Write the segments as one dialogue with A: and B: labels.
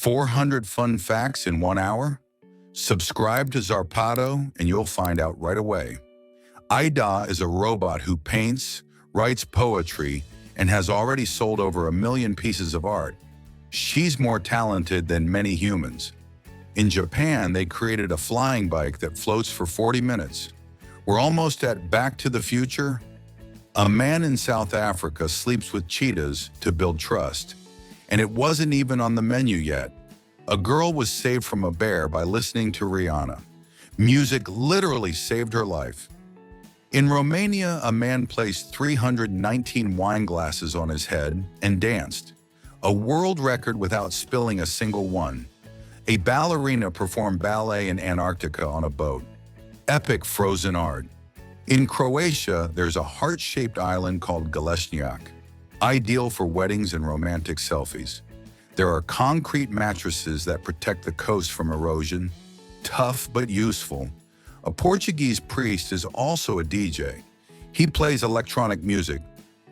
A: 400 fun facts in 1 hour? Subscribe to Zarpado and you'll find out right away. Ida is a robot who paints, writes poetry, and has already sold over 1 million pieces of art. She's more talented than many humans. In Japan, they created a flying bike that floats for 40 minutes. We're almost at Back to the Future. A man in South Africa sleeps with cheetahs to build trust. And it wasn't even on the menu yet. A girl was saved from a bear by listening to Rihanna. Music literally saved her life. In Romania, a man placed 319 wine glasses on his head and danced. A world record without spilling a single one. A ballerina performed ballet in Antarctica on a boat. Epic frozen art. In Croatia, there's a heart-shaped island called Galesnjak, ideal for weddings and romantic selfies. There are concrete mattresses that protect the coast from erosion, tough but useful. A Portuguese priest is also a DJ. He plays electronic music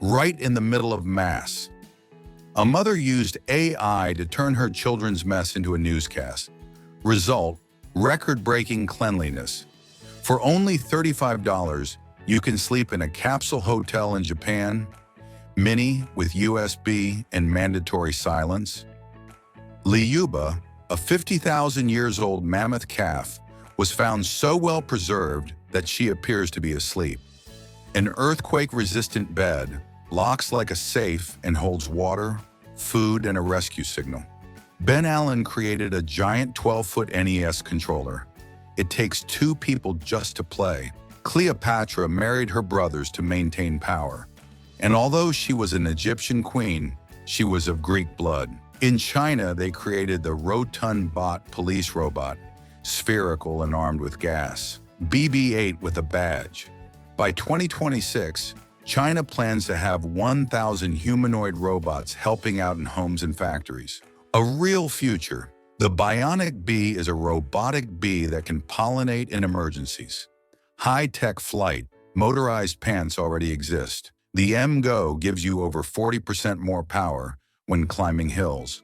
A: right in the middle of Mass. A mother used AI to turn her children's mess into a newscast. Result, record-breaking cleanliness. For only $35, you can sleep in a capsule hotel in Japan, mini with USB and mandatory silence. Liuba, a 50,000 years old mammoth calf, was found so well preserved that she appears to be asleep. An earthquake-resistant bed locks like a safe and holds water, food, and a rescue signal. Ben Allen created a giant 12-foot NES controller. It takes 2 people just to play. Cleopatra married her brothers to maintain power. And although she was an Egyptian queen, she was of Greek blood. In China, they created the Rotund Bot police robot, spherical and armed with gas. BB-8 with a badge. By 2026, China plans to have 1,000 humanoid robots helping out in homes and factories. A real future. The bionic bee is a robotic bee that can pollinate in emergencies. High-tech flight, motorized pants already exist. The MGO gives you over 40% more power when climbing hills.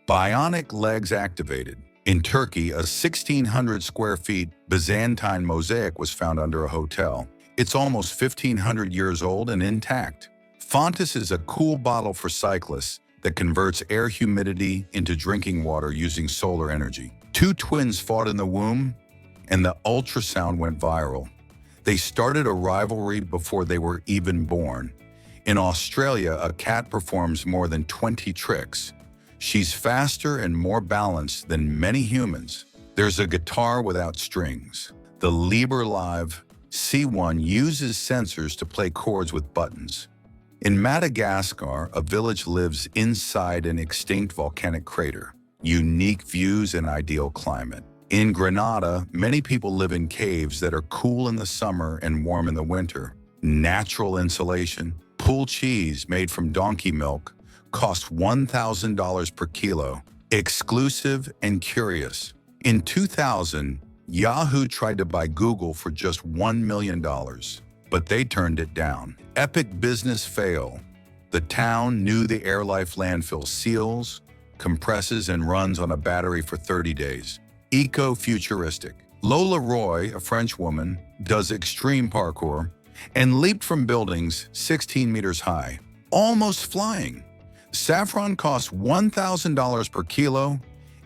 A: Bionic legs activated. In Turkey, a 1,600 square feet Byzantine mosaic was found under a hotel. It's almost 1,500 years old and intact. Fontis is a cool bottle for cyclists that converts air humidity into drinking water using solar energy. 2 twins fought in the womb, and the ultrasound went viral. They started a rivalry before they were even born. In Australia, a cat performs more than 20 tricks. She's faster and more balanced than many humans. There's a guitar without strings. The Liber Live C1 uses sensors to play chords with buttons. In Madagascar, a village lives inside an extinct volcanic crater. Unique views and ideal climate. In Grenada, many people live in caves that are cool in the summer and warm in the winter. Natural insulation. Pool cheese made from donkey milk costs $1,000 per kilo. Exclusive and curious. In 2000, Yahoo tried to buy Google for just $1 million, but they turned it down. Epic business fail. The town knew the Airlife landfill seals, compresses, and runs on a battery for 30 days. Eco-futuristic. Lola Roy, a French woman, does extreme parkour and leaped from buildings 16 meters high, almost flying. Saffron costs $1,000 per kilo,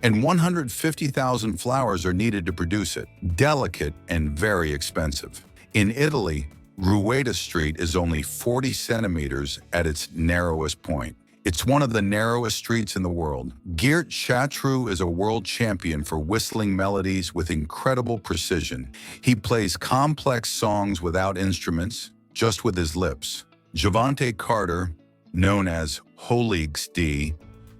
A: and 150,000 flowers are needed to produce it. Delicate and very expensive. In Italy, Rueda Street is only 40 centimeters at its narrowest point. It's one of the narrowest streets in the world. Geert Chatroux is a world champion for whistling melodies with incredible precision. He plays complex songs without instruments, just with his lips. Javante Carter, known as Holix D,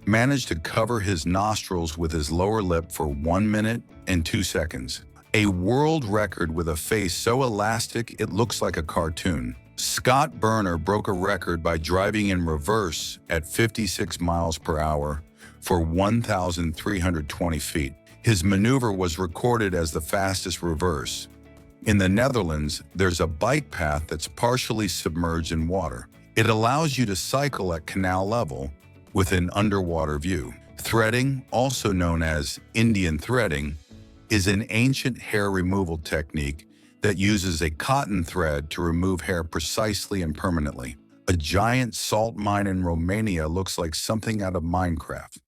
A: managed to cover his nostrils with his lower lip for 1 minute and 2 seconds. A world record with a face so elastic it looks like a cartoon. Scott Burner broke a record by driving in reverse at 56 miles per hour for 1,320 feet. His maneuver was recorded as the fastest reverse. In the Netherlands, there's a bike path that's partially submerged in water. It allows you to cycle at canal level with an underwater view. Threading, also known as Indian threading, is an ancient hair removal technique that uses a cotton thread to remove hair precisely and permanently. A giant salt mine in Romania looks like something out of Minecraft.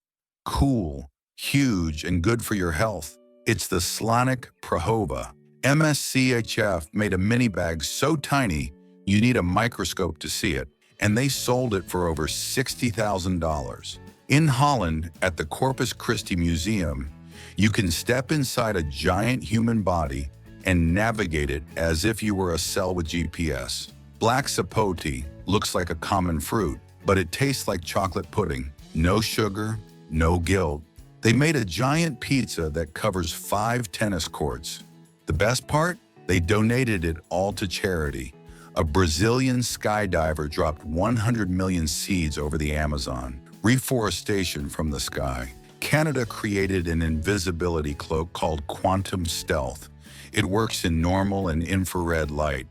A: Cool, huge, and good for your health. It's the Slanik Prahova. MSCHF made a mini bag so tiny you need a microscope to see it, and they sold it for over $60,000. In Holland, at the Corpus Christi Museum, you can step inside a giant human body and navigate it as if you were a cell with GPS. Black sapote looks like a common fruit, but it tastes like chocolate pudding. No sugar, no guilt. They made a giant pizza that covers 5 tennis courts. The best part? They donated it all to charity. A Brazilian skydiver dropped 100 million seeds over the Amazon. Reforestation from the sky. Canada created an invisibility cloak called Quantum Stealth. It works in normal and infrared light,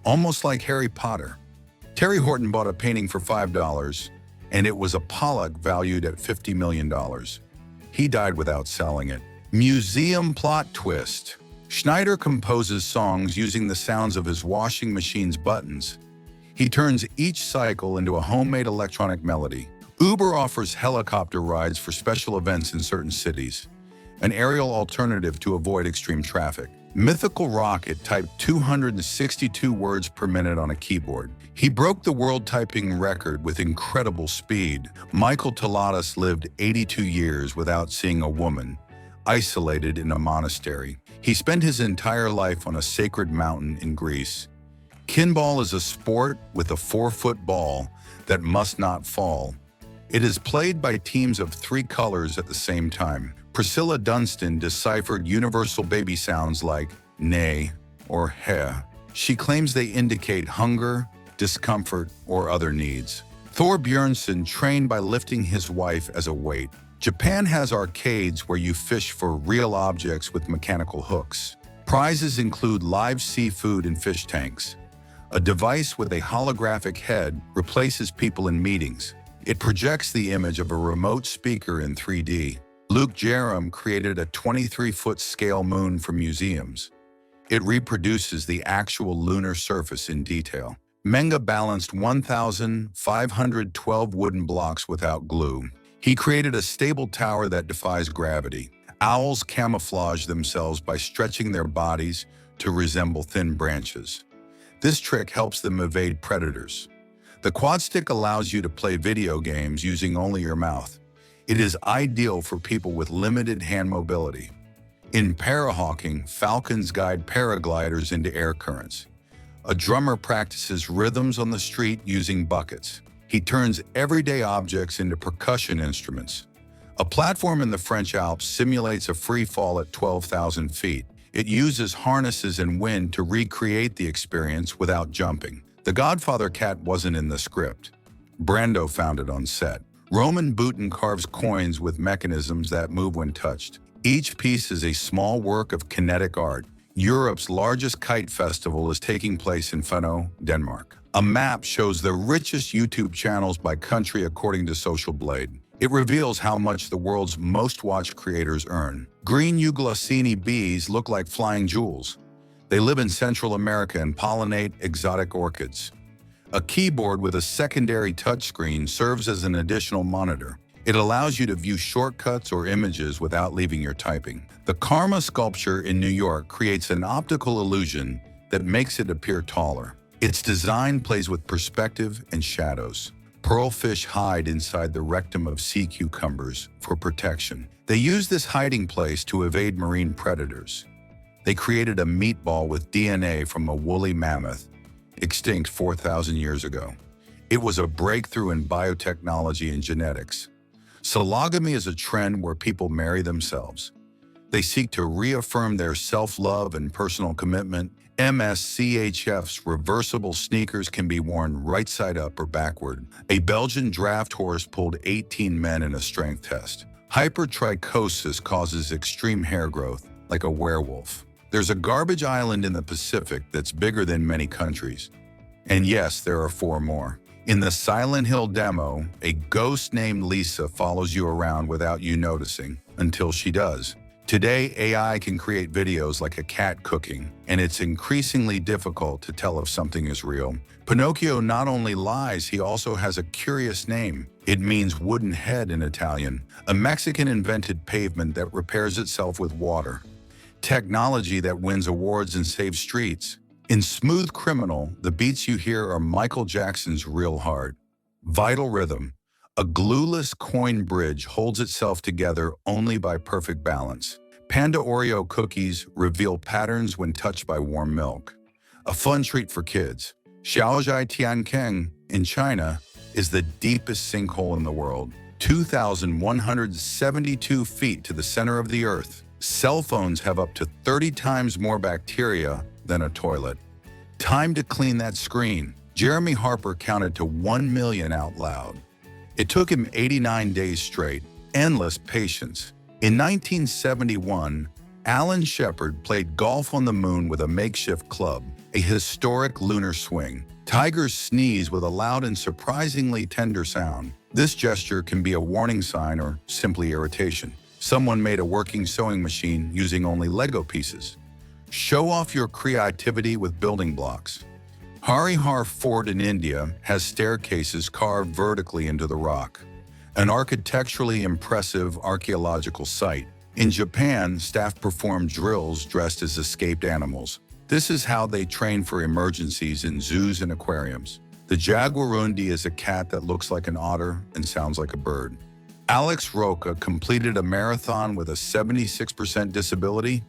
A: almost like Harry Potter. Terry Horton bought a painting for $5, and it was a Pollock valued at $50 million. He died without selling it. Museum plot twist. Schneider composes songs using the sounds of his washing machine's buttons. He turns each cycle into a homemade electronic melody. Uber offers helicopter rides for special events in certain cities, an aerial alternative to avoid extreme traffic. Mythical Rocket typed 262 words per minute on a keyboard. He broke the world typing record with incredible speed. Michael Taladas lived 82 years without seeing a woman, isolated in a monastery. He spent his entire life on a sacred mountain in Greece. Kinball is a sport with a 4-foot ball that must not fall. It is played by teams of 3 colors at the same time. Priscilla Dunstan deciphered universal baby sounds like neigh or heh. She claims they indicate hunger, discomfort, or other needs. Thor Bjornsson trained by lifting his wife as a weight. Japan has arcades where you fish for real objects with mechanical hooks. Prizes include live seafood and fish tanks. A device with a holographic head replaces people in meetings. It projects the image of a remote speaker in 3D. Luke Jerram created a 23-foot scale moon for museums. It reproduces the actual lunar surface in detail. Menga balanced 1,512 wooden blocks without glue. He created a stable tower that defies gravity. Owls camouflage themselves by stretching their bodies to resemble thin branches. This trick helps them evade predators. The quad stick allows you to play video games using only your mouth. It is ideal for people with limited hand mobility. In parahawking, falcons guide paragliders into air currents. A drummer practices rhythms on the street using buckets. He turns everyday objects into percussion instruments. A platform in the French Alps simulates a free fall at 12,000 feet. It uses harnesses and wind to recreate the experience without jumping. The Godfather cat wasn't in the script. Brando found it on set. Roman Boutin carves coins with mechanisms that move when touched. Each piece is a small work of kinetic art. Europe's largest kite festival is taking place in Fano, Denmark. A map shows the richest YouTube channels by country according to Social Blade. It reveals how much the world's most watched creators earn. Green euglossini bees look like flying jewels. They live in Central America and pollinate exotic orchids. A keyboard with a secondary touchscreen serves as an additional monitor. It allows you to view shortcuts or images without leaving your typing. The Karma sculpture in New York creates an optical illusion that makes it appear taller. Its design plays with perspective and shadows. Pearlfish hide inside the rectum of sea cucumbers for protection. They use this hiding place to evade marine predators. They created a meatball with DNA from a woolly mammoth, extinct 4,000 years ago. It was a breakthrough in biotechnology and genetics. Sologamy is a trend where people marry themselves. They seek to reaffirm their self-love and personal commitment. MSCHF's reversible sneakers can be worn right side up or backward. A Belgian draft horse pulled 18 men in a strength test. Hypertrichosis causes extreme hair growth, like a werewolf. There's a garbage island in the Pacific that's bigger than many countries. And yes, there are 4 more. In the Silent Hill demo, a ghost named Lisa follows you around without you noticing, until she does. Today, AI can create videos like a cat cooking, and it's increasingly difficult to tell if something is real. Pinocchio not only lies, he also has a curious name. It means wooden head in Italian, a Mexican-invented pavement that repairs itself with water. Technology that wins awards and saves streets. In Smooth Criminal, the beats you hear are Michael Jackson's Real Heart. Vital Rhythm. A glueless coin bridge holds itself together only by perfect balance. Panda Oreo cookies reveal patterns when touched by warm milk. A fun treat for kids. Xiaozhai Tiankeng in China is the deepest sinkhole in the world, 2,172 feet to the center of the Earth. Cell phones have up to 30 times more bacteria than a toilet. Time to clean that screen. Jeremy Harper counted to 1 million out loud. It took him 89 days straight. Endless patience. In 1971, Alan Shepard played golf on the moon with a makeshift club, a historic lunar swing. Tigers sneeze with a loud and surprisingly tender sound. This gesture can be a warning sign or simply irritation. Someone made a working sewing machine using only Lego pieces. Show off your creativity with building blocks. Harihar Fort in India has staircases carved vertically into the rock, an architecturally impressive archaeological site. In Japan, staff perform drills dressed as escaped animals. This is how they train for emergencies in zoos and aquariums. The jaguarundi is a cat that looks like an otter and sounds like a bird. Alex Roca completed a marathon with a 76% disability.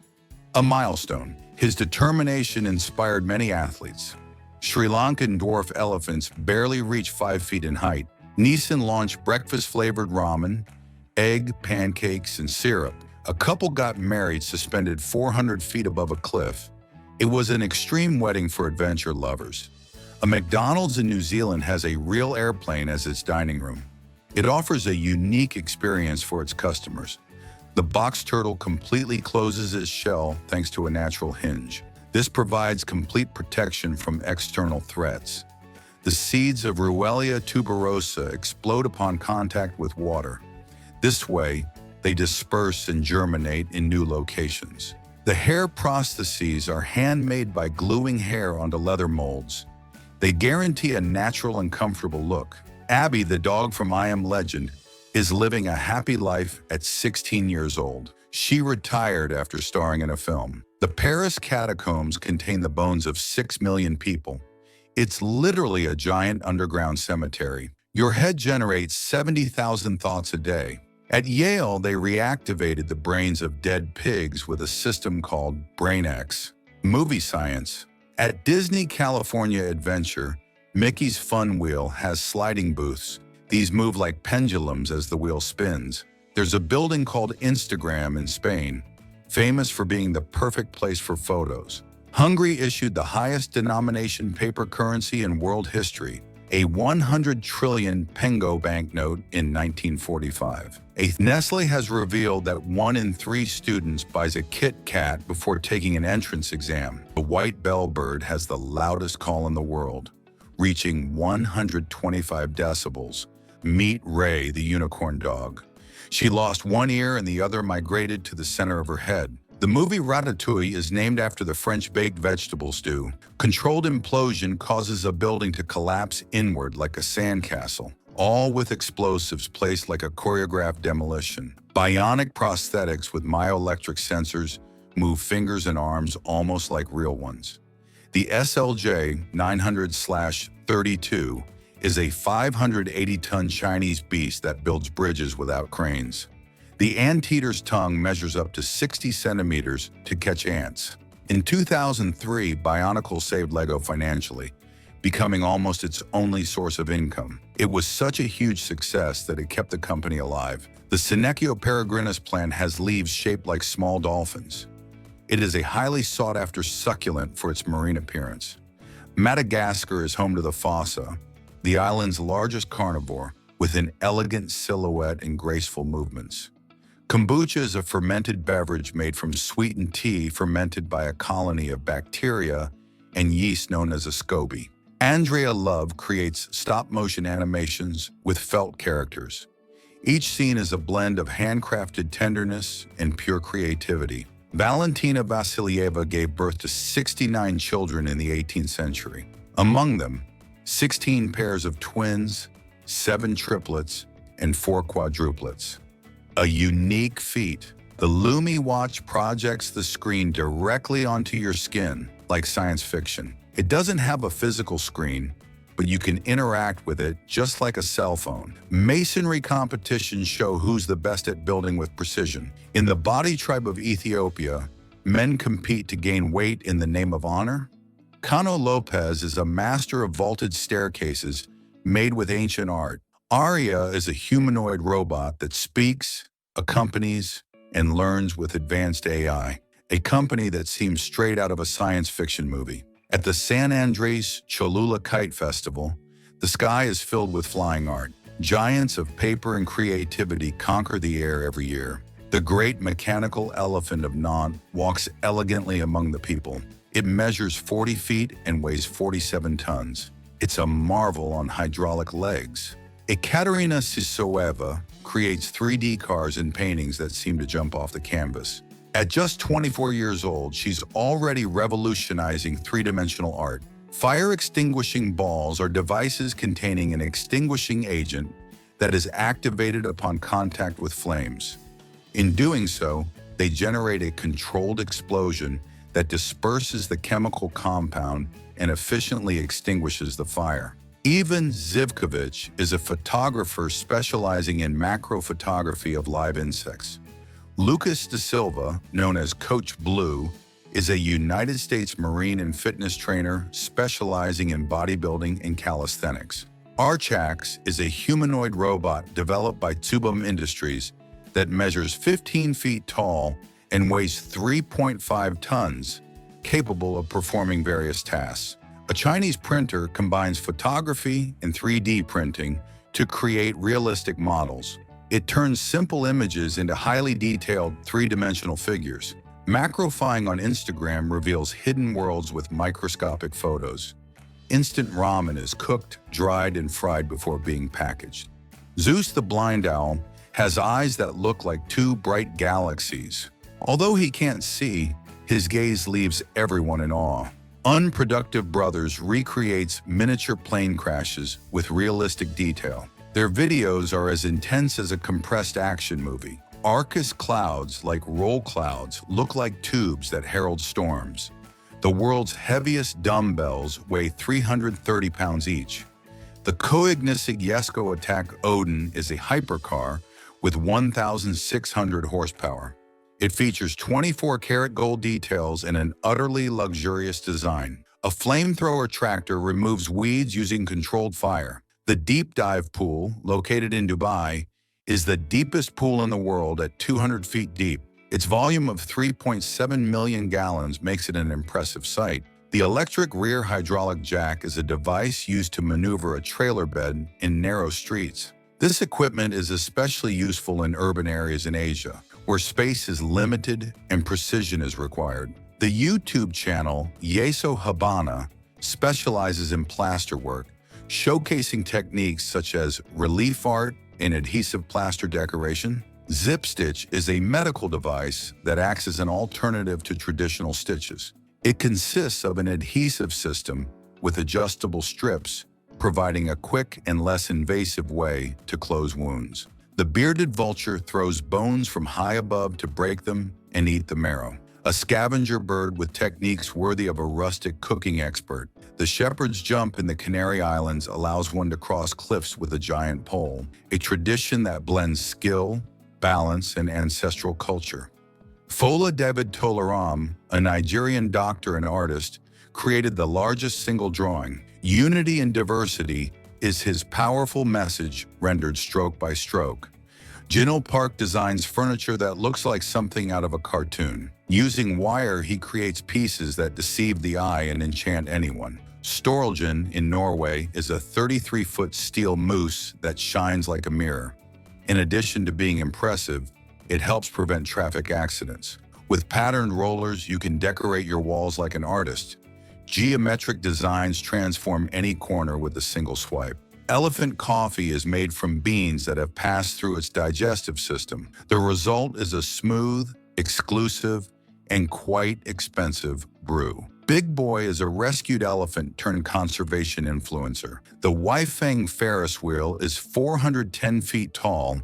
A: A milestone. His determination inspired many athletes. Sri Lankan dwarf elephants barely reach 5 feet in height. Nissan launched breakfast-flavored ramen, egg, pancakes, and syrup. A couple got married suspended 400 feet above a cliff. It was an extreme wedding for adventure lovers. A McDonald's in New Zealand has a real airplane as its dining room. It offers a unique experience for its customers. The box turtle completely closes its shell thanks to a natural hinge. This provides complete protection from external threats. The seeds of Ruellia tuberosa explode upon contact with water. This way, they disperse and germinate in new locations. The hair prostheses are handmade by gluing hair onto leather molds. They guarantee a natural and comfortable look. Abby, the dog from I Am Legend, is living a happy life at 16 years old. She retired after starring in a film. The Paris catacombs contain the bones of 6 million people. It's literally a giant underground cemetery. Your head generates 70,000 thoughts a day. At Yale, they reactivated the brains of dead pigs with a system called BrainX. Movie science. At Disney California Adventure, Mickey's Fun Wheel has sliding booths. These move like pendulums as the wheel spins. There's a building called Instagram in Spain, famous for being the perfect place for photos. Hungary issued the highest denomination paper currency in world history, a 100 trillion pengo banknote in 1945. Nestle has revealed that 1 in 3 students buys a Kit Kat before taking an entrance exam. The white bellbird has the loudest call in the world, reaching 125 decibels. Meet Ray, the unicorn dog. She lost one ear and the other migrated to the center of her head. The movie Ratatouille is named after the French baked vegetable stew. Controlled implosion causes a building to collapse inward like a sandcastle, all with explosives placed like a choreographed demolition. Bionic prosthetics with myoelectric sensors move fingers and arms almost like real ones. The SLJ 900/32 is a 580-ton Chinese beast that builds bridges without cranes. The anteater's tongue measures up to 60 centimeters to catch ants. In 2003, Bionicle saved LEGO financially, becoming almost its only source of income. It was such a huge success that it kept the company alive. The Senecio peregrinus plant has leaves shaped like small dolphins. It is a highly sought-after succulent for its marine appearance. Madagascar is home to the fossa, the island's largest carnivore, with an elegant silhouette and graceful movements. Kombucha is a fermented beverage made from sweetened tea fermented by a colony of bacteria and yeast known as a SCOBY. Andrea Love creates stop-motion animations with felt characters. Each scene is a blend of handcrafted tenderness and pure creativity. Valentina Vassilieva gave birth to 69 children in the 18th century. Among them, 16 pairs of twins, 7 triplets, and 4 quadruplets. A unique feat. The Lumi Watch projects the screen directly onto your skin, like science fiction. It doesn't have a physical screen, but you can interact with it just like a cell phone. Masonry competitions show who's the best at building with precision. In the Body tribe of Ethiopia, men compete to gain weight in the name of honor. Cano Lopez is a master of vaulted staircases made with ancient art. Aria is a humanoid robot that speaks, accompanies, and learns with advanced AI, a company that seems straight out of a science fiction movie. At the San Andres Cholula Kite Festival, the sky is filled with flying art. Giants of paper and creativity conquer the air every year. The great mechanical elephant of Nantes walks elegantly among the people. It measures 40 feet and weighs 47 tons. It's a marvel on hydraulic legs. Ekaterina Sissoeva creates 3D cars and paintings that seem to jump off the canvas. At just 24 years old, she's already revolutionizing three-dimensional art. Fire-extinguishing balls are devices containing an extinguishing agent that is activated upon contact with flames. In doing so, they generate a controlled explosion that disperses the chemical compound and efficiently extinguishes the fire. Ivan Zivkovic is a photographer specializing in macro photography of live insects. Lucas da Silva, known as Coach Blue, is a United States Marine and fitness trainer specializing in bodybuilding and calisthenics. Archax is a humanoid robot developed by Tsubum Industries that measures 15 feet tall and weighs 3.5 tons, capable of performing various tasks. A Chinese printer combines photography and 3D printing to create realistic models. It turns simple images into highly detailed three-dimensional figures. Macrofying on Instagram reveals hidden worlds with microscopic photos. Instant ramen is cooked, dried, and fried before being packaged. Zeus the blind owl has eyes that look like 2 bright galaxies. Although he can't see, his gaze leaves everyone in awe. Unproductive Brothers recreates miniature plane crashes with realistic detail. Their videos are as intense as a compressed action movie. Arcus clouds, like roll clouds, look like tubes that herald storms. The world's heaviest dumbbells weigh 330 pounds each. The Koenigsegg Jesko Attack Odin is a hypercar with 1,600 horsepower. It features 24-karat gold details and an utterly luxurious design. A flamethrower tractor removes weeds using controlled fire. The Deep Dive Pool, located in Dubai, is the deepest pool in the world at 200 feet deep. Its volume of 3.7 million gallons makes it an impressive sight. The electric rear hydraulic jack is a device used to maneuver a trailer bed in narrow streets. This equipment is especially useful in urban areas in Asia, where space is limited and precision is required. The YouTube channel Yeso Habana specializes in plasterwork, showcasing techniques such as relief art and adhesive plaster decoration. Zip Stitch is a medical device that acts as an alternative to traditional stitches. It consists of an adhesive system with adjustable strips, providing a quick and less invasive way to close wounds. The bearded vulture throws bones from high above to break them and eat the marrow. A scavenger bird with techniques worthy of a rustic cooking expert. The shepherd's jump in the Canary Islands allows one to cross cliffs with a giant pole, a tradition that blends skill, balance, and ancestral culture. Fola David Tolaram, a Nigerian doctor and artist, created the largest single drawing. Unity and diversity is his powerful message rendered stroke by stroke. Jinil Park designs furniture that looks like something out of a cartoon. Using wire, he creates pieces that deceive the eye and enchant anyone. Storelgen in Norway is a 33-foot steel moose that shines like a mirror. In addition to being impressive, it helps prevent traffic accidents. With patterned rollers, you can decorate your walls like an artist. Geometric designs transform any corner with a single swipe. Elephant coffee is made from beans that have passed through its digestive system. The result is a smooth, exclusive, and quite expensive brew. Big Boy is a rescued elephant turned conservation influencer. The Weifeng Ferris wheel is 410 feet tall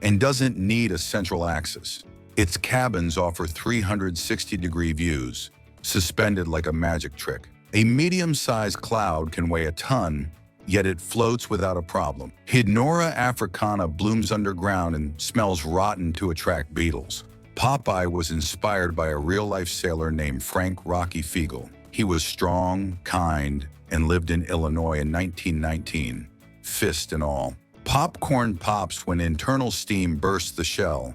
A: and doesn't need a central axis. Its cabins offer 360-degree views, suspended like a magic trick. A medium-sized cloud can weigh a ton, yet it floats without a problem. Hydnora africana blooms underground and smells rotten to attract beetles. Popeye was inspired by a real-life sailor named Frank Rocky Fiegel. He was strong, kind, and lived in Illinois in 1919, fist and all. Popcorn pops when internal steam bursts the shell.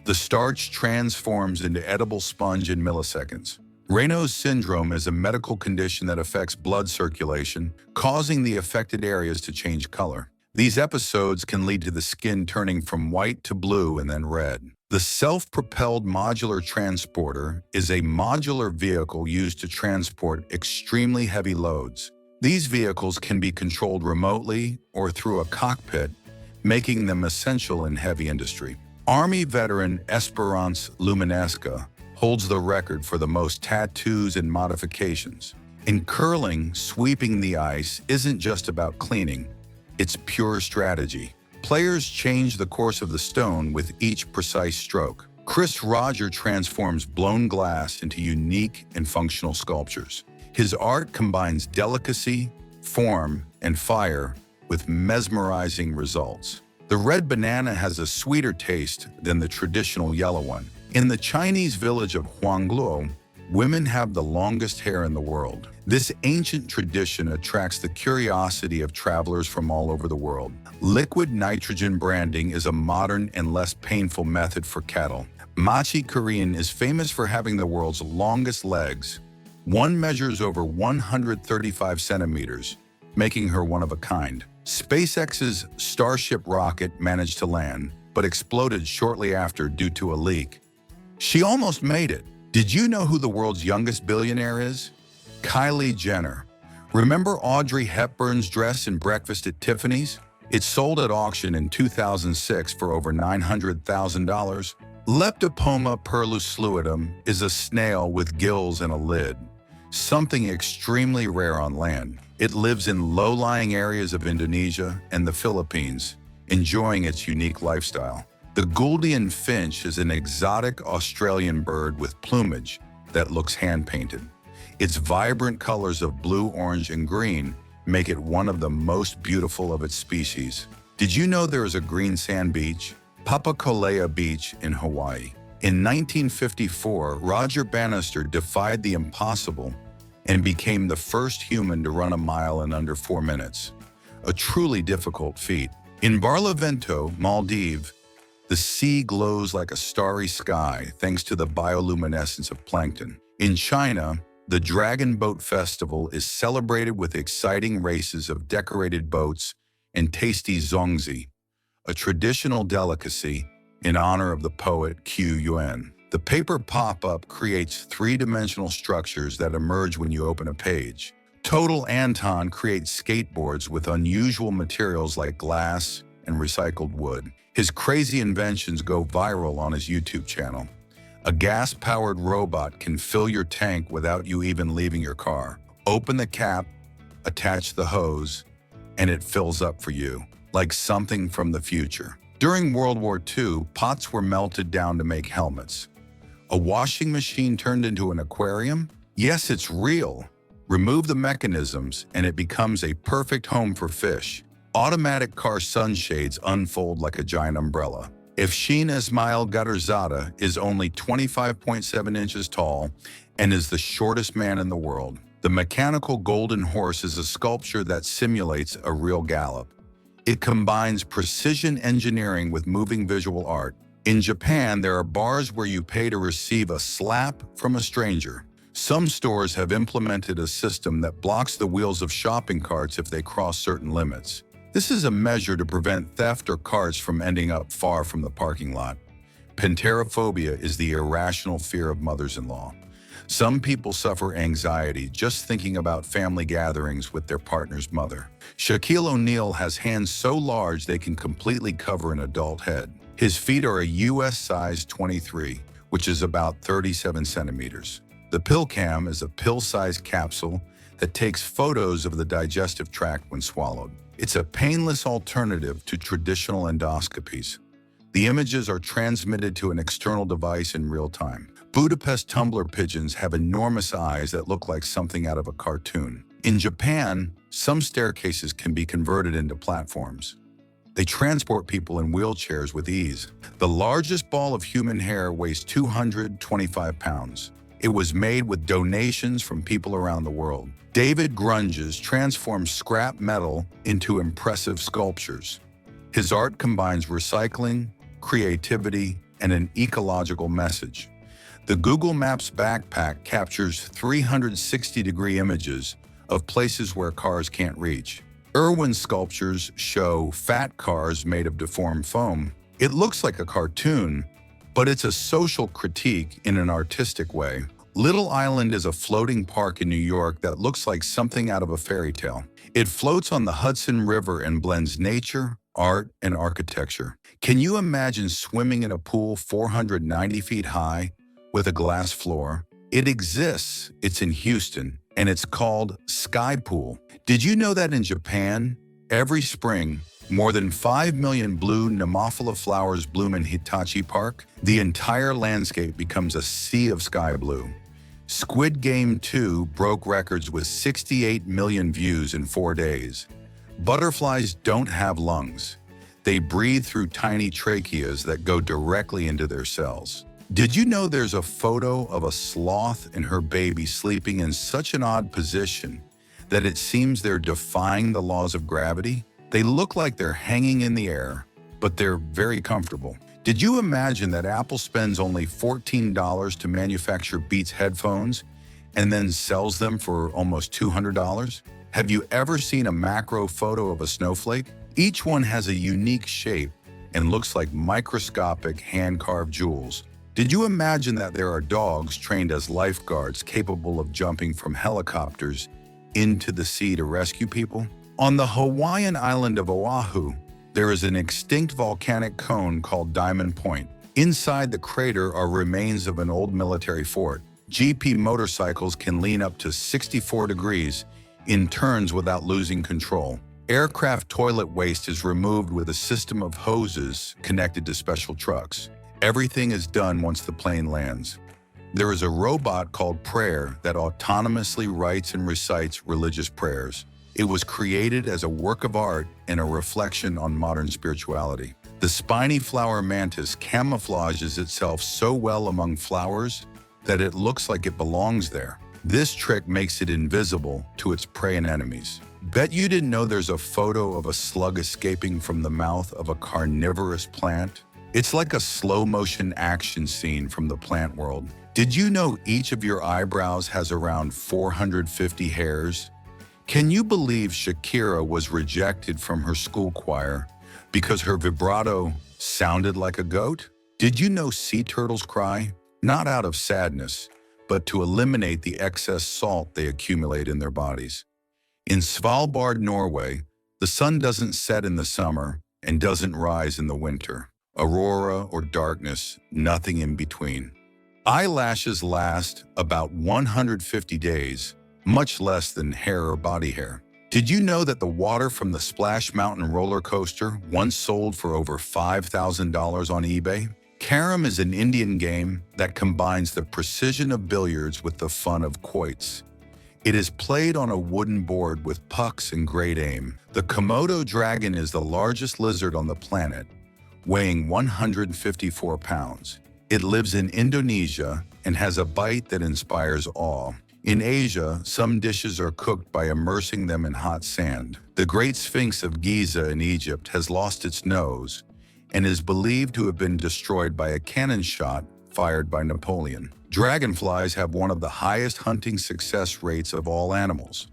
A: The starch transforms into edible sponge in milliseconds. Raynaud's syndrome is a medical condition that affects blood circulation, causing the affected areas to change color. These episodes can lead to the skin turning from white to blue and then red. The self-propelled modular transporter is a modular vehicle used to transport extremely heavy loads. These vehicles can be controlled remotely or through a cockpit, making them essential in heavy industry. Army veteran Esperance Luminesca holds the record for the most tattoos and modifications. In curling, sweeping the ice isn't just about cleaning, it's pure strategy. Players change the course of the stone with each precise stroke. Chris Roger transforms blown glass into unique and functional sculptures. His art combines delicacy, form, and fire with mesmerizing results. The red banana has a sweeter taste than the traditional yellow one. In the Chinese village of Huangluo, women have the longest hair in the world. This ancient tradition attracts the curiosity of travelers from all over the world. Liquid nitrogen branding is a modern and less painful method for cattle. Machi Korean is famous for having the world's longest legs. One measures over 135 centimeters, making her one of a kind. SpaceX's Starship rocket managed to land, but exploded shortly after due to a leak. She almost made it. Did you know who the world's youngest billionaire is? Kylie Jenner. Remember Audrey Hepburn's dress in Breakfast at Tiffany's? It sold at auction in 2006 for over $900,000. Leptopoma perlusluidum is a snail with gills and a lid, something extremely rare on land. It lives in low-lying areas of Indonesia and the Philippines, enjoying its unique lifestyle. The Gouldian finch is an exotic Australian bird with plumage that looks hand-painted. Its vibrant colors of blue, orange, and green make it one of the most beautiful of its species. Did you know there is a green sand beach? Papakolea Beach in Hawaii. In 1954, Roger Bannister defied the impossible and became the first human to run a mile in under 4 minutes. A truly difficult feat. In Barlovento, Maldives, the sea glows like a starry sky thanks to the bioluminescence of plankton. In China, the Dragon Boat Festival is celebrated with exciting races of decorated boats and tasty zongzi, a traditional delicacy in honor of the poet Qu Yuan. The paper pop-up creates three-dimensional structures that emerge when you open a page. Total Anton creates skateboards with unusual materials like glass and recycled wood. His crazy inventions go viral on his YouTube channel. A gas-powered robot can fill your tank without you even leaving your car. Open the cap, attach the hose, and it fills up for you, like something from the future. During World War II, pots were melted down to make helmets. A washing machine turned into an aquarium? Yes, it's real. Remove the mechanisms, and it becomes a perfect home for fish. Automatic car sunshades unfold like a giant umbrella. Efshin Ismail Gadarzada is only 25.7 inches tall and is the shortest man in the world. The mechanical golden horse is a sculpture that simulates a real gallop. It combines precision engineering with moving visual art. In Japan, there are bars where you pay to receive a slap from a stranger. Some stores have implemented a system that blocks the wheels of shopping carts if they cross certain limits. This is a measure to prevent theft or carts from ending up far from the parking lot. Panterophobia is the irrational fear of mothers-in-law. Some people suffer anxiety just thinking about family gatherings with their partner's mother. Shaquille O'Neal has hands so large they can completely cover an adult head. His feet are a US size 23, which is about 37 centimeters. The PillCam is a pill-sized capsule that takes photos of the digestive tract when swallowed. It's a painless alternative to traditional endoscopies. The images are transmitted to an external device in real time. Budapest tumbler pigeons have enormous eyes that look like something out of a cartoon. In Japan, some staircases can be converted into platforms. They transport people in wheelchairs with ease. The largest ball of human hair weighs 225 pounds. It was made with donations from people around the world. David Grunges transforms scrap metal into impressive sculptures. His art combines recycling, creativity, and an ecological message. The Google Maps backpack captures 360-degree images of places where cars can't reach. Irwin's sculptures show fat cars made of deformed foam. It looks like a cartoon, but it's a social critique in an artistic way. Little Island is a floating park in New York that looks like something out of a fairy tale. It floats on the Hudson River and blends nature, art, and architecture. Can you imagine swimming in a pool 490 feet high with a glass floor? It exists. It's in Houston, and it's called Sky Pool. Did you know that in Japan, every spring, more than 5 million blue Nemophila flowers bloom in Hitachi Park? The entire landscape becomes a sea of sky blue. Squid Game 2 broke records with 68 million views in 4 days. Butterflies don't have lungs. They breathe through tiny tracheas that go directly into their cells. Did you know there's a photo of a sloth and her baby sleeping in such an odd position that it seems they're defying the laws of gravity? They look like they're hanging in the air, but they're very comfortable. Did you imagine that Apple spends only $14 to manufacture Beats headphones and then sells them for almost $200? Have you ever seen a macro photo of a snowflake? Each one has a unique shape and looks like microscopic hand-carved jewels. Did you imagine that there are dogs trained as lifeguards capable of jumping from helicopters into the sea to rescue people? On the Hawaiian island of Oahu, there is an extinct volcanic cone called Diamond Point. Inside the crater are remains of an old military fort. GP motorcycles can lean up to 64 degrees in turns without losing control. Aircraft toilet waste is removed with a system of hoses connected to special trucks. Everything is done once the plane lands. There is a robot called Prayer that autonomously writes and recites religious prayers. It was created as a work of art and a reflection on modern spirituality. The spiny flower mantis camouflages itself so well among flowers that it looks like it belongs there. This trick makes it invisible to its prey and enemies. Bet you didn't know there's a photo of a slug escaping from the mouth of a carnivorous plant? It's like a slow-motion action scene from the plant world. Did you know each of your eyebrows has around 450 hairs? Can you believe Shakira was rejected from her school choir because her vibrato sounded like a goat? Did you know sea turtles cry? Not out of sadness, but to eliminate the excess salt they accumulate in their bodies. In Svalbard, Norway, the sun doesn't set in the summer and doesn't rise in the winter. Aurora or darkness, nothing in between. Eyelashes last about 150 days, much less than hair or body hair. Did you know that the water from the Splash Mountain roller coaster once sold for over $5,000 on eBay? Carom is an Indian game that combines the precision of billiards with the fun of quoits. It is played on a wooden board with pucks and great aim. The Komodo dragon is the largest lizard on the planet, weighing 154 pounds. It lives in Indonesia and has a bite that inspires awe. In Asia, some dishes are cooked by immersing them in hot sand. The Great Sphinx of Giza in Egypt has lost its nose and is believed to have been destroyed by a cannon shot fired by Napoleon. Dragonflies have one of the highest hunting success rates of all animals,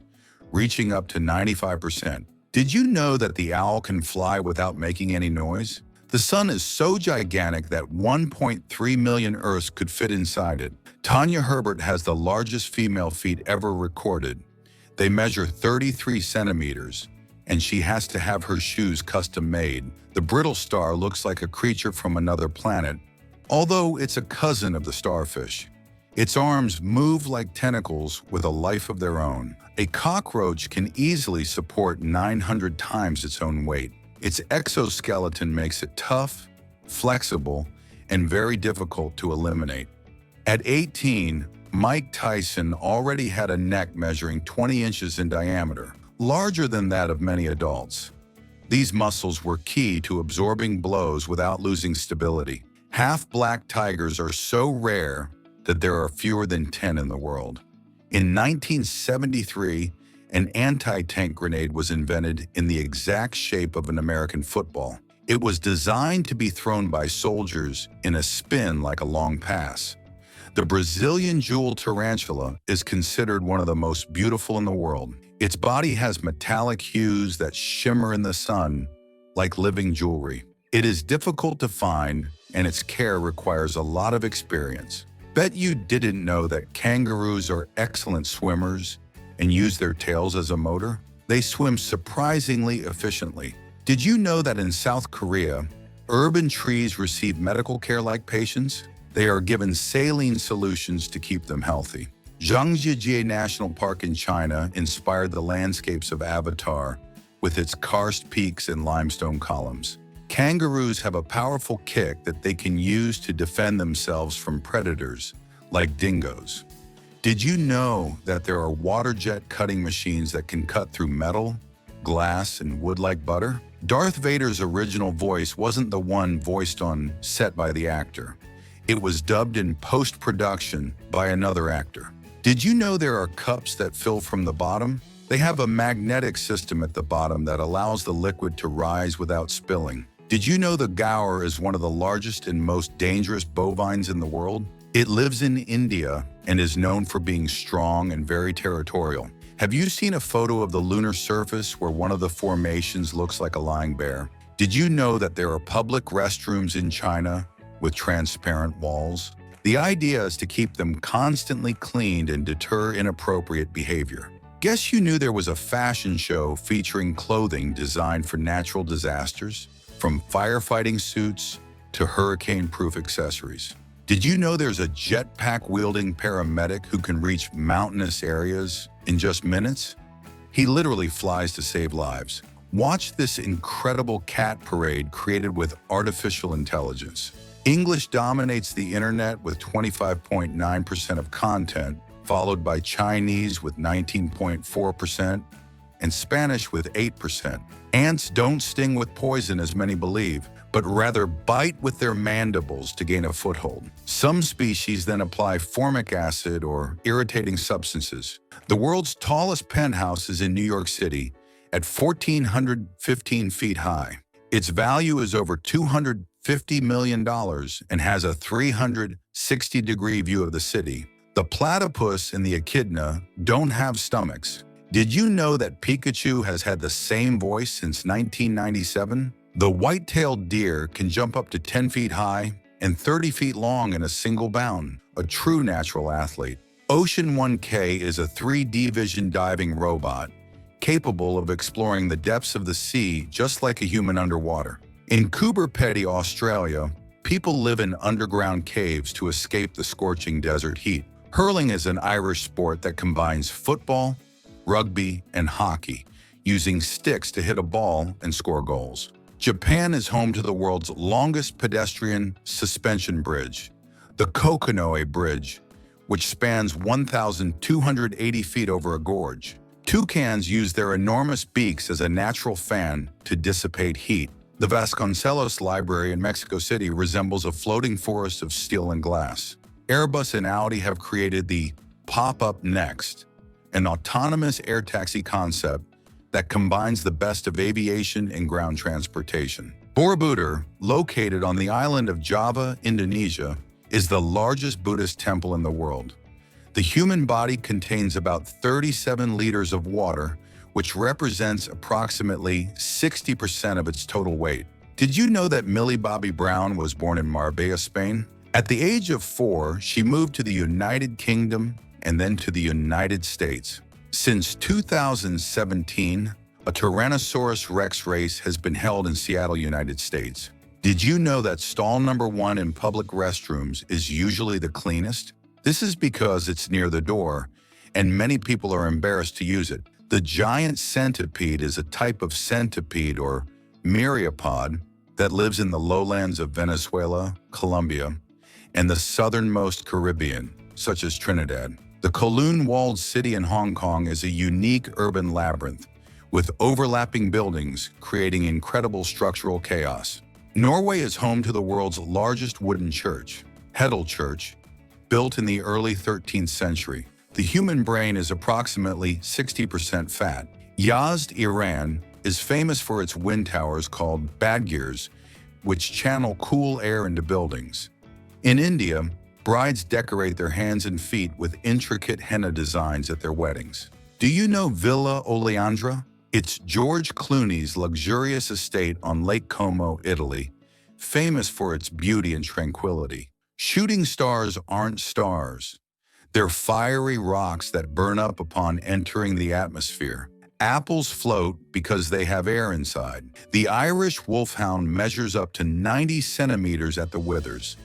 A: reaching up to 95%. Did you know that the owl can fly without making any noise? The sun is so gigantic that 1.3 million Earths could fit inside it. Tanya Herbert has the largest female feet ever recorded. They measure 33 centimeters, and she has to have her shoes custom made. The brittle star looks like a creature from another planet, although it's a cousin of the starfish. Its arms move like tentacles with a life of their own. A cockroach can easily support 900 times its own weight. Its exoskeleton makes it tough, flexible, and very difficult to eliminate. At 18, Mike Tyson already had a neck measuring 20 inches in diameter, larger than that of many adults. These muscles were key to absorbing blows without losing stability. Half-black tigers are so rare that there are fewer than 10 in the world. In 1973, an anti-tank grenade was invented in the exact shape of an American football. It was designed to be thrown by soldiers in a spin like a long pass. The Brazilian jewel tarantula is considered one of the most beautiful in the world. Its body has metallic hues that shimmer in the sun like living jewelry. It is difficult to find, and its care requires a lot of experience. Bet you didn't know that kangaroos are excellent swimmers and use their tails as a motor? They swim surprisingly efficiently. Did you know that in South Korea, urban trees receive medical care like patients? They are given saline solutions to keep them healthy. Zhangjiajie National Park in China inspired the landscapes of Avatar with its karst peaks and limestone columns. Kangaroos have a powerful kick that they can use to defend themselves from predators, like dingoes. Did you know that there are water jet cutting machines that can cut through metal, glass, and wood like butter? Darth Vader's original voice wasn't the one voiced on set by the actor. It was dubbed in post-production by another actor. Did you know there are cups that fill from the bottom? They have a magnetic system at the bottom that allows the liquid to rise without spilling. Did you know the gaur is one of the largest and most dangerous bovines in the world? It lives in India and is known for being strong and very territorial. Have you seen a photo of the lunar surface where one of the formations looks like a lying bear? Did you know that there are public restrooms in China with transparent walls? The idea is to keep them constantly cleaned and deter inappropriate behavior. Guess you knew there was a fashion show featuring clothing designed for natural disasters, from firefighting suits to hurricane-proof accessories? Did you know there's a jetpack-wielding paramedic who can reach mountainous areas in just minutes? He literally flies to save lives. Watch this incredible cat parade created with artificial intelligence. English dominates the internet with 25.9% of content, followed by Chinese with 19.4% and Spanish with 8%. Ants don't sting with poison as many believe, but rather bite with their mandibles to gain a foothold. Some species then apply formic acid or irritating substances. The world's tallest penthouse is in New York City at 1,415 feet high. Its value is over $250 million and has a 360-degree view of the city. The platypus and the echidna don't have stomachs. Did you know that Pikachu has had the same voice since 1997? The white-tailed deer can jump up to 10 feet high and 30 feet long in a single bound, a true natural athlete. Ocean 1K is a 3D vision diving robot capable of exploring the depths of the sea just like a human underwater. In Coober Pedy, Australia, people live in underground caves to escape the scorching desert heat. Hurling is an Irish sport that combines football, rugby, and hockey, using sticks to hit a ball and score goals. Japan is home to the world's longest pedestrian suspension bridge, the Kokonoe Bridge, which spans 1,280 feet over a gorge. Toucans use their enormous beaks as a natural fan to dissipate heat. The Vasconcelos Library in Mexico City resembles a floating forest of steel and glass. Airbus and Audi have created the Pop-Up Next, an autonomous air taxi concept that combines the best of aviation and ground transportation. Borobudur, located on the island of Java, Indonesia, is the largest Buddhist temple in the world. The human body contains about 37 liters of water, which represents approximately 60% of its total weight. Did you know that Millie Bobby Brown was born in Marbella, Spain? At the age of 4, she moved to the United Kingdom and then to the United States. Since 2017, a Tyrannosaurus Rex race has been held in Seattle, United States. Did you know that stall number 1 in public restrooms is usually the cleanest? This is because it's near the door, and many people are embarrassed to use it. The giant centipede is a type of centipede or myriapod that lives in the lowlands of Venezuela, Colombia, and the southernmost Caribbean, such as Trinidad. The Kowloon-walled city in Hong Kong is a unique urban labyrinth, with overlapping buildings creating incredible structural chaos. Norway is home to the world's largest wooden church, Hedel Church, built in the early 13th century. The human brain is approximately 60% fat. Yazd, Iran, is famous for its wind towers called badgirs, which channel cool air into buildings. In India, brides decorate their hands and feet with intricate henna designs at their weddings. Do you know Villa Oleandra? It's George Clooney's luxurious estate on Lake Como, Italy, famous for its beauty and tranquility. Shooting stars aren't stars. They're fiery rocks that burn up upon entering the atmosphere. Apples float because they have air inside. The Irish wolfhound measures up to 90 centimeters at the withers,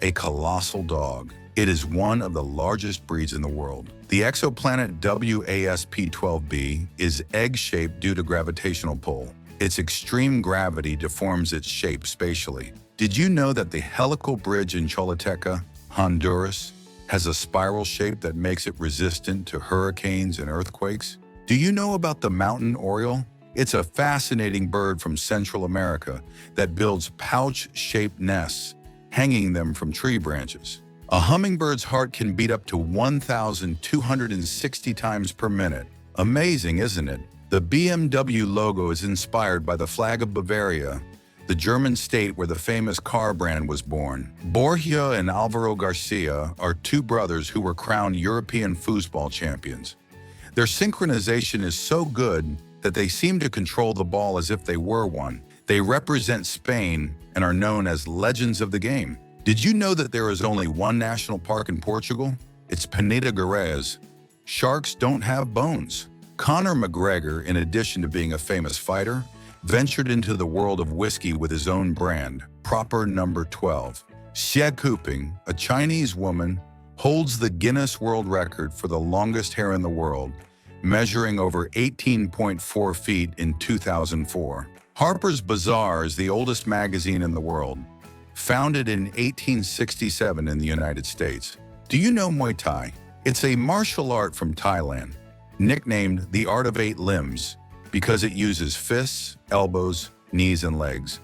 A: a colossal dog. It is one of the largest breeds in the world. The exoplanet WASP-12b is egg-shaped due to gravitational pull. Its extreme gravity deforms its shape spatially. Did you know that the helical bridge in Choluteca, Honduras, has a spiral shape that makes it resistant to hurricanes and earthquakes? Do you know about the mountain oriole? It's a fascinating bird from Central America that builds pouch-shaped nests, hanging them from tree branches. A hummingbird's heart can beat up to 1,260 times per minute. Amazing, isn't it? The BMW logo is inspired by the flag of Bavaria, the German state where the famous car brand was born. Borja and Alvaro Garcia are two brothers who were crowned European foosball champions. Their synchronization is so good that they seem to control the ball as if they were one. They represent Spain and are known as legends of the game. Did you know that there is only one national park in Portugal? It's Peneda Gerês. Sharks don't have bones. Conor McGregor, in addition to being a famous fighter, ventured into the world of whiskey with his own brand, Proper Number 12. Xie Kuping, a Chinese woman, holds the Guinness World Record for the longest hair in the world, measuring over 18.4 feet in 2004. Harper's Bazaar is the oldest magazine in the world, founded in 1867 in the United States. Do you know Muay Thai? It's a martial art from Thailand, nicknamed the Art of Eight Limbs because it uses fists, elbows, knees, and legs.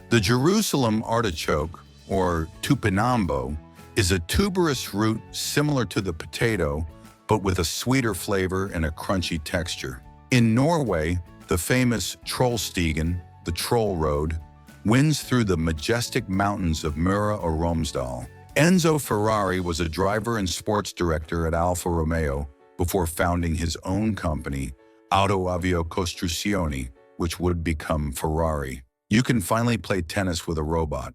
A: The Jerusalem artichoke, or tupinambo, is a tuberous root similar to the potato, but with a sweeter flavor and a crunchy texture. In Norway, the famous Trollstigen, the Troll Road, winds through the majestic mountains of Møre og Romsdal. Enzo Ferrari was a driver and sports director at Alfa Romeo before founding his own company, Auto Avio Costruzioni, which would become Ferrari. You can finally play tennis with a robot.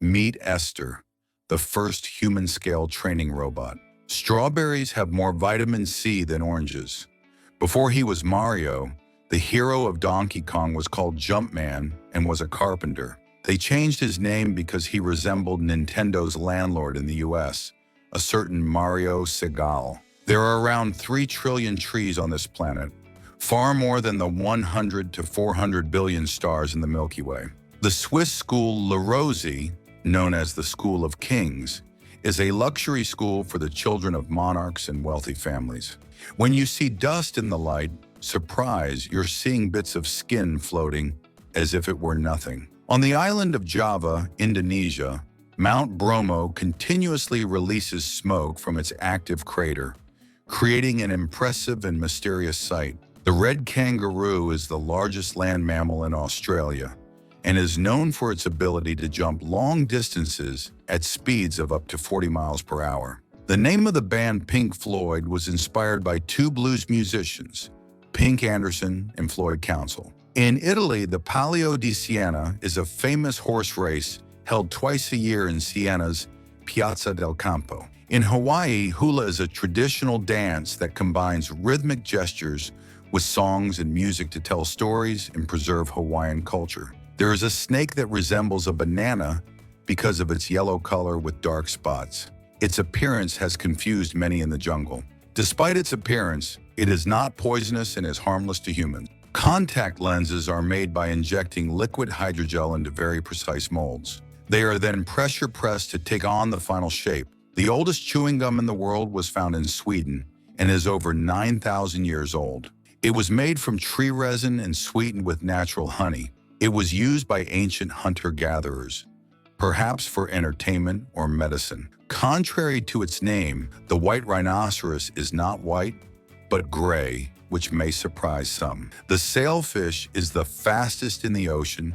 A: Meet Esther, the first human-scale training robot. Strawberries have more vitamin C than oranges. Before he was Mario, the hero of Donkey Kong was called Jumpman and was a carpenter. They changed his name because he resembled Nintendo's landlord in the US, a certain Mario Segal. There are around 3 trillion trees on this planet, far more than the 100 to 400 billion stars in the Milky Way. The Swiss school Le Rosey, known as the School of Kings, is a luxury school for the children of monarchs and wealthy families. When you see dust in the light, surprise, you're seeing bits of skin floating as if it were nothing. On the island of Java, Indonesia, Mount Bromo continuously releases smoke from its active crater, creating an impressive and mysterious sight. The red kangaroo is the largest land mammal in Australia and is known for its ability to jump long distances at speeds of up to 40 miles per hour. The name of the band Pink Floyd was inspired by two blues musicians, Pink Anderson and Floyd Council. In Italy, the Palio di Siena is a famous horse race held twice a year in Siena's Piazza del Campo. In Hawaii, hula is a traditional dance that combines rhythmic gestures with songs and music to tell stories and preserve Hawaiian culture. There is a snake that resembles a banana because of its yellow color with dark spots. Its appearance has confused many in the jungle. Despite its appearance, it is not poisonous and is harmless to humans. Contact lenses are made by injecting liquid hydrogel into very precise molds. They are then pressure pressed to take on the final shape. The oldest chewing gum in the world was found in Sweden and is over 9,000 years old. It was made from tree resin and sweetened with natural honey. It was used by ancient hunter-gatherers, perhaps for entertainment or medicine. Contrary to its name, the white rhinoceros is not white, but gray, which may surprise some. The sailfish is the fastest in the ocean,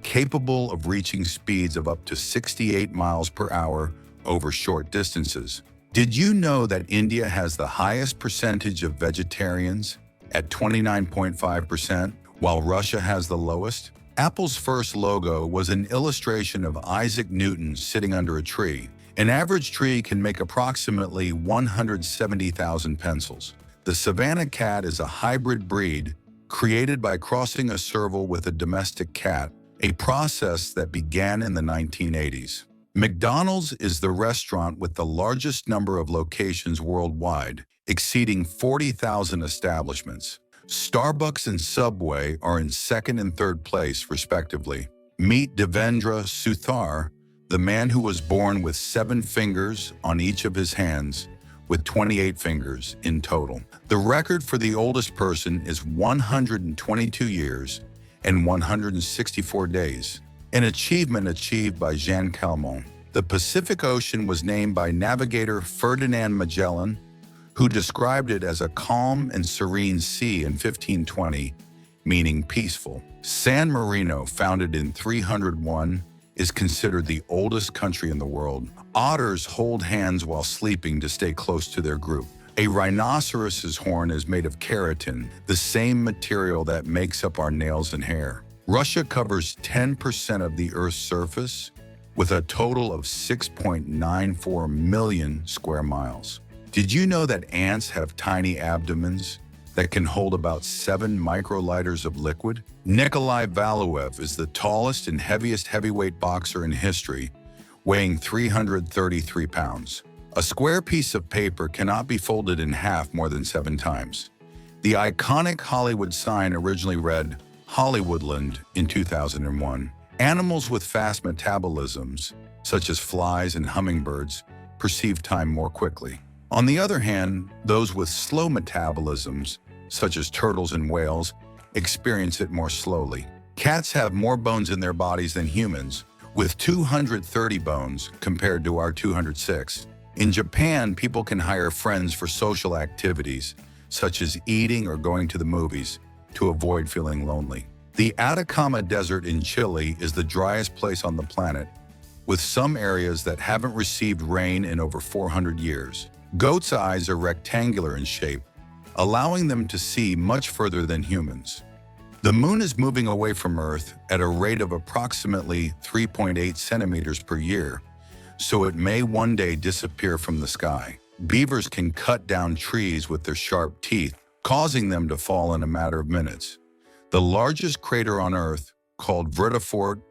A: capable of reaching speeds of up to 68 miles per hour over short distances. Did you know that India has the highest percentage of vegetarians at 29.5%, while Russia has the lowest? Apple's first logo was an illustration of Isaac Newton sitting under a tree. An average tree can make approximately 170,000 pencils. The Savannah cat is a hybrid breed created by crossing a serval with a domestic cat, a process that began in the 1980s. McDonald's is the restaurant with the largest number of locations worldwide, exceeding 40,000 establishments. Starbucks and Subway are in second and third place, respectively. Meet Devendra Suthar, the man who was born with 7 fingers on each of his hands, with 28 fingers in total. The record for the oldest person is 122 years and 164 days, an achievement achieved by Jean Calment. The Pacific Ocean was named by navigator Ferdinand Magellan, who described it as a calm and serene sea in 1520, meaning peaceful. San Marino, founded in 301, is considered the oldest country in the world. Otters hold hands while sleeping to stay close to their group. A rhinoceros's horn is made of keratin, the same material that makes up our nails and hair. Russia covers 10% of the Earth's surface, with a total of 6.94 million square miles. Did you know that ants have tiny abdomens that can hold about 7 microliters of liquid? Nikolai Valuev is the tallest and heaviest heavyweight boxer in history, weighing 333 pounds. A square piece of paper cannot be folded in half more than 7 times. The iconic Hollywood sign originally read Hollywoodland in 2001. Animals with fast metabolisms, such as flies and hummingbirds, perceive time more quickly. On the other hand, those with slow metabolisms, such as turtles and whales, experience it more slowly. Cats have more bones in their bodies than humans, with 230 bones compared to our 206. In Japan, people can hire friends for social activities, such as eating or going to the movies, to avoid feeling lonely. The Atacama Desert in Chile is the driest place on the planet, with some areas that haven't received rain in over 400 years. Goats' eyes are rectangular in shape, allowing them to see much further than humans. The moon is moving away from Earth at a rate of approximately 3.8 centimeters per year, so it may one day disappear from the sky. Beavers can cut down trees with their sharp teeth, causing them to fall in a matter of minutes. The largest crater on Earth, called Vredefort,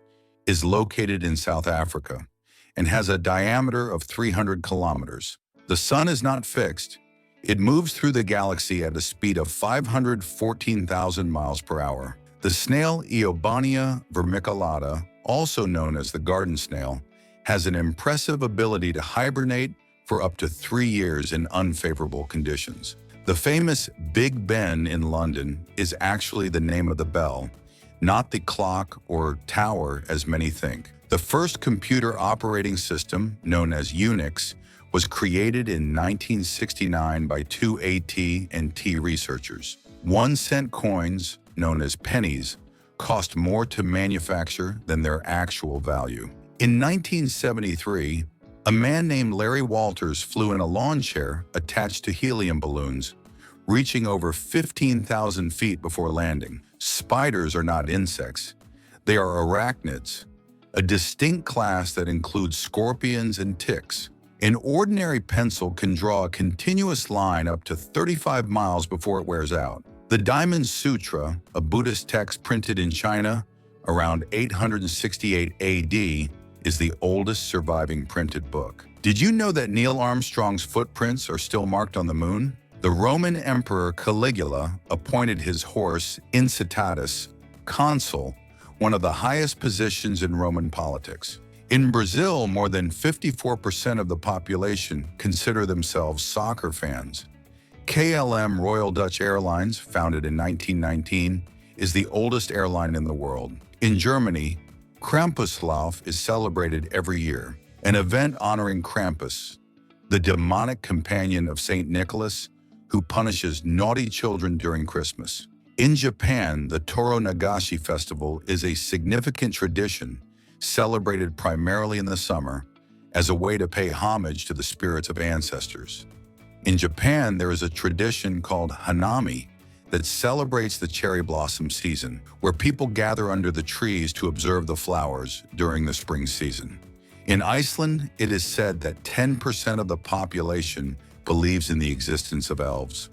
A: is located in South Africa and has a diameter of 300 kilometers. The sun is not fixed. It moves through the galaxy at a speed of 514,000 miles per hour. The snail Eobonia vermiculata, also known as the garden snail, has an impressive ability to hibernate for up to 3 years in unfavorable conditions. The famous Big Ben in London is actually the name of the bell, not the clock or tower as many think. The first computer operating system, known as Unix, was created in 1969 by 2 AT&T researchers. 1-cent coins, known as pennies, cost more to manufacture than their actual value. In 1973, a man named Larry Walters flew in a lawn chair attached to helium balloons, reaching over 15,000 feet before landing. Spiders are not insects. They are arachnids, a distinct class that includes scorpions and ticks. An ordinary pencil can draw a continuous line up to 35 miles before it wears out. The Diamond Sutra, a Buddhist text printed in China around 868 AD, is the oldest surviving printed book. Did you know that Neil Armstrong's footprints are still marked on the moon? The Roman Emperor Caligula appointed his horse Incitatus consul, one of the highest positions in Roman politics. In Brazil, more than 54% of the population consider themselves soccer fans. KLM Royal Dutch Airlines, founded in 1919, is the oldest airline in the world. In Germany, Krampuslauf is celebrated every year, an event honoring Krampus, the demonic companion of Saint Nicholas, who punishes naughty children during Christmas. In Japan, the Toro Nagashi Festival is a significant tradition celebrated primarily in the summer as a way to pay homage to the spirits of ancestors. In Japan, there is a tradition called Hanami that celebrates the cherry blossom season, where people gather under the trees to observe the flowers during the spring season. In Iceland, it is said that 10% of the population believes in the existence of elves.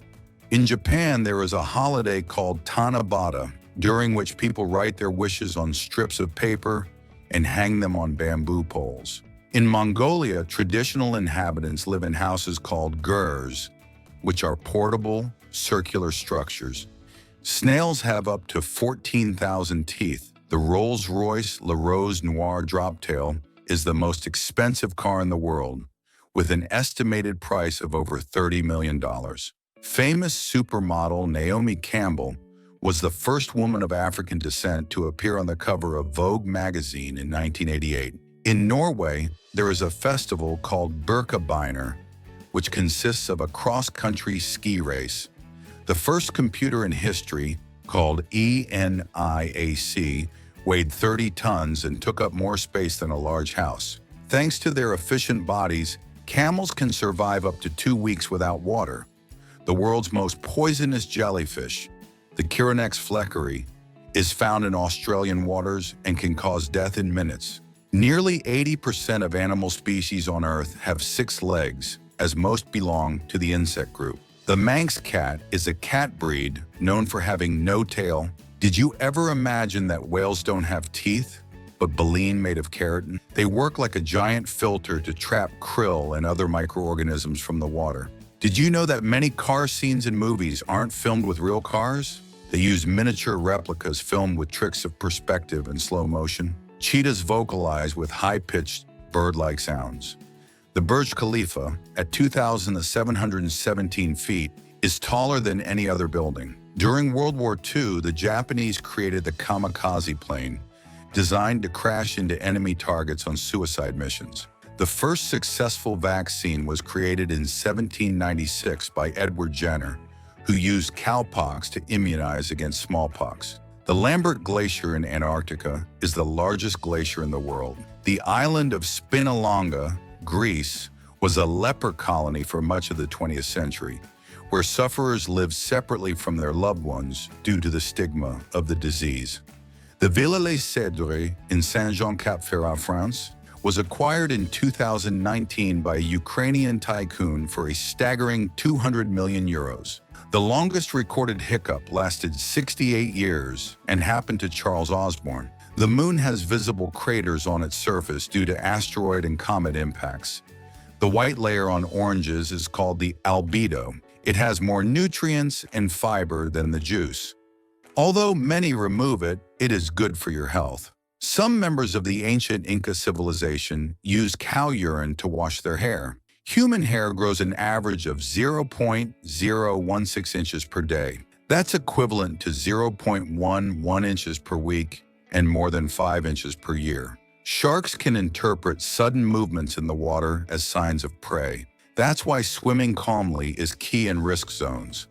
A: In Japan, there is a holiday called Tanabata, during which people write their wishes on strips of paper and hang them on bamboo poles. In Mongolia, traditional inhabitants live in houses called gurs, which are portable, circular structures. Snails have up to 14,000 teeth. The Rolls-Royce La Rose Noire Droptail is the most expensive car in the world, with an estimated price of over $30 million. Famous supermodel Naomi Campbell was the first woman of African descent to appear on the cover of Vogue magazine in 1988. In Norway, there is a festival called Birkebeiner, which consists of a cross-country ski race. The first computer in history, called ENIAC, weighed 30 tons and took up more space than a large house. Thanks to their efficient bodies, camels can survive up to 2 weeks without water. The world's most poisonous jellyfish, the Chironex fleckeri, is found in Australian waters and can cause death in minutes. Nearly 80% of animal species on Earth have 6 legs, as most belong to the insect group. The Manx cat is a cat breed known for having no tail. Did you ever imagine that whales don't have teeth, but baleen made of keratin? They work like a giant filter to trap krill and other microorganisms from the water. Did you know that many car scenes in movies aren't filmed with real cars? They use miniature replicas filmed with tricks of perspective and slow motion. Cheetahs vocalize with high-pitched, bird-like sounds. The Burj Khalifa, at 2,717 feet, is taller than any other building. During World War II, the Japanese created the kamikaze plane, designed to crash into enemy targets on suicide missions. The first successful vaccine was created in 1796 by Edward Jenner, who used cowpox to immunize against smallpox. The Lambert Glacier in Antarctica is the largest glacier in the world. The island of Spinalonga, Greece, was a leper colony for much of the 20th century, where sufferers lived separately from their loved ones due to the stigma of the disease. The Villa Les Cèdres in Saint-Jean-Cap-Ferrat, France, was acquired in 2019 by a Ukrainian tycoon for a staggering 200 million euros. The longest recorded hiccup lasted 68 years and happened to Charles Osborne. The moon has visible craters on its surface due to asteroid and comet impacts. The white layer on oranges is called the albedo. It has more nutrients and fiber than the juice. Although many remove it, it is good for your health. Some members of the ancient Inca civilization used cow urine to wash their hair. Human hair grows an average of 0.016 inches per day. That's equivalent to 0.11 inches per week and more than 5 inches per year. Sharks can interpret sudden movements in the water as signs of prey. That's why swimming calmly is key in risk zones.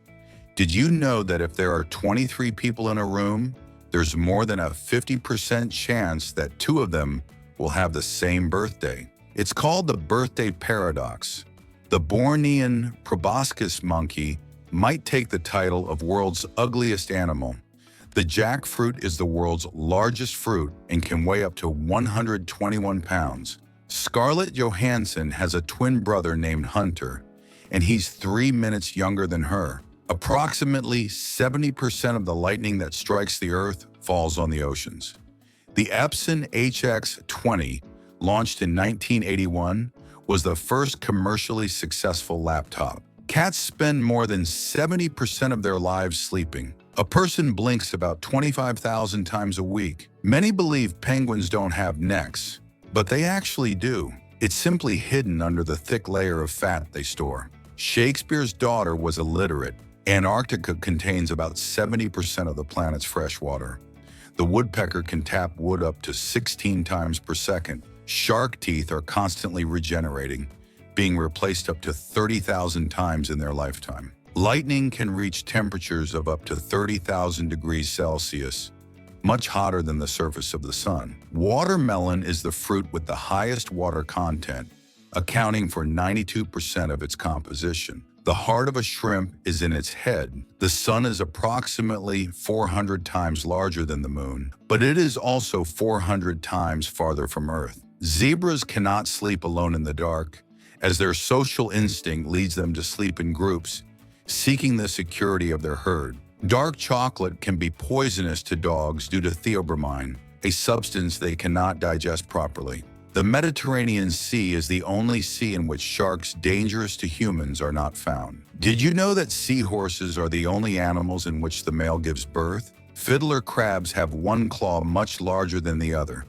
A: Did you know that if there are 23 people in a room, there's more than a 50% chance that 2 of them will have the same birthday? It's called the birthday paradox. The Bornean proboscis monkey might take the title of world's ugliest animal. The jackfruit is the world's largest fruit and can weigh up to 121 pounds. Scarlett Johansson has a twin brother named Hunter, and he's 3 minutes younger than her. Approximately 70% of the lightning that strikes the Earth falls on the oceans. The Epson HX20, launched in 1981, was the first commercially successful laptop. Cats spend more than 70% of their lives sleeping. A person blinks about 25,000 times a week. Many believe penguins don't have necks, but they actually do. It's simply hidden under the thick layer of fat they store. Shakespeare's daughter was illiterate. Antarctica contains about 70% of the planet's fresh water. The woodpecker can tap wood up to 16 times per second. Shark teeth are constantly regenerating, being replaced up to 30,000 times in their lifetime. Lightning can reach temperatures of up to 30,000 degrees Celsius, much hotter than the surface of the sun. Watermelon is the fruit with the highest water content, accounting for 92% of its composition. The heart of a shrimp is in its head. The sun is approximately 400 times larger than the moon, but it is also 400 times farther from Earth. Zebras cannot sleep alone in the dark, as their social instinct leads them to sleep in groups, seeking the security of their herd. Dark chocolate can be poisonous to dogs due to theobromine, a substance they cannot digest properly. The Mediterranean Sea is the only sea in which sharks dangerous to humans are not found. Did you know that seahorses are the only animals in which the male gives birth? Fiddler crabs have one claw much larger than the other,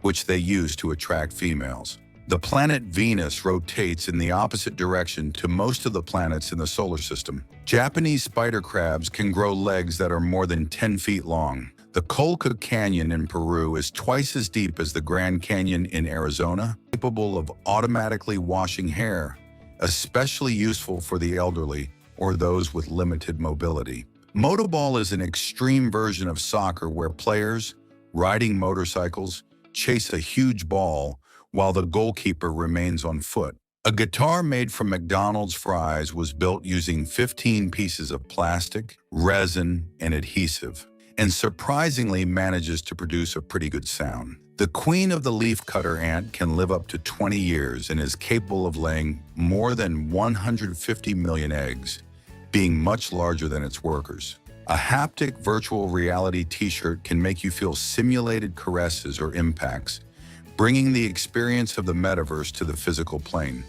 A: which they use to attract females. The planet Venus rotates in the opposite direction to most of the planets in the solar system. Japanese spider crabs can grow legs that are more than 10 feet long. The Colca Canyon in Peru is twice as deep as the Grand Canyon in Arizona, capable of automatically washing hair, especially useful for the elderly or those with limited mobility. Motoball is an extreme version of soccer where players, riding motorcycles, chase a huge ball while the goalkeeper remains on foot. A guitar made from McDonald's fries was built using 15 pieces of plastic, resin, and adhesive, and surprisingly manages to produce a pretty good sound. The queen of the leafcutter ant can live up to 20 years and is capable of laying more than 150 million eggs, being much larger than its workers. A haptic virtual reality t-shirt can make you feel simulated caresses or impacts, bringing the experience of the metaverse to the physical plane.